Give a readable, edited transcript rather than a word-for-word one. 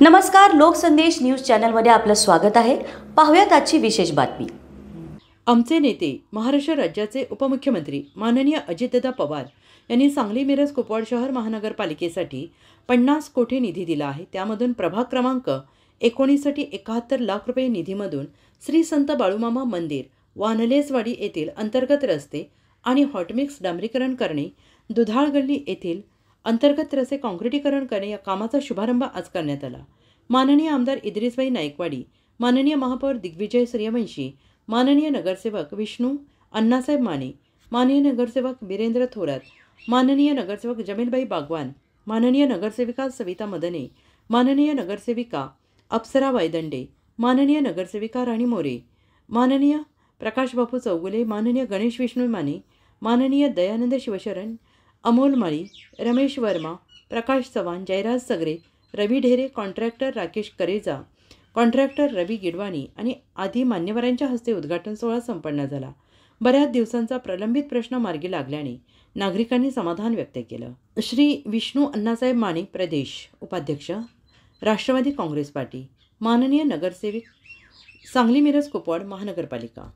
नमस्कार, लोकसंदेश न्यूज चॅनलमध्ये आपलं स्वागत आहे। पाहूयात आजची विशेष बातमी। आमचे नेते महाराष्ट्र राज्याचे उपमुख्यमंत्री माननीय अजितदादा पवार यांनी सांगली मिरज कुपवाड शहर महानगरपालिकेसाठी 50 कोटी निधी दिला आहे। त्यामधून प्रभाग क्रमांक 19 साठी 71 लाख रुपये निधीमधून श्री संत बाळूमामा मंदिर वानलेसवाडी येथील अंतर्गत रस्ते आणि हॉटमिक्स डांबरीकरण करणे, दुधाळ गल्ली येथील अंतर्गत रस्ते काँक्रिटीकरण करणे या कामाचा शुभारंभ आज करण्यात आला। माननीय आमदार इद्रिसभाई नाईकवाडी, माननीय महापौर दिग्विजय सूर्यवंशी, माननीय नगरसेवक विष्णू अण्णासाहेब माने, माननीय नगरसेवक वीरेंद्र थोरात, माननीय नगरसेवक जमीलबाई बागवान, माननीय नगरसेविका सविता मदने, माननीय नगरसेविका अप्सरा वायदंडे, माननीय नगरसेविका राणी मोरे, माननीय प्रकाश बापू चौगुले, माननीय गणेश विष्णू माने, माननीय दयानंद शिवशरण, अमोल माळी, रमेश वर्मा, प्रकाश चव्हाण, जयराज सगरे, रवी ढेरे, कॉन्ट्रॅक्टर राकेश करेजा, कॉन्ट्रॅक्टर रवी गिडवाणी आणि आदी मान्यवरांच्या हस्ते उद्घाटन सोहळा संपन्न झाला। बऱ्याच दिवसांचा प्रलंबित प्रश्न मार्गी लागल्याने नागरिकांनी समाधान व्यक्त केलं। श्री विष्णू अण्णासाहेब माने, प्रदेश उपाध्यक्ष, राष्ट्रवादी काँग्रेस पार्टी, माननीय नगरसेवक, सांगली मिरज कुपवाड महानगरपालिका।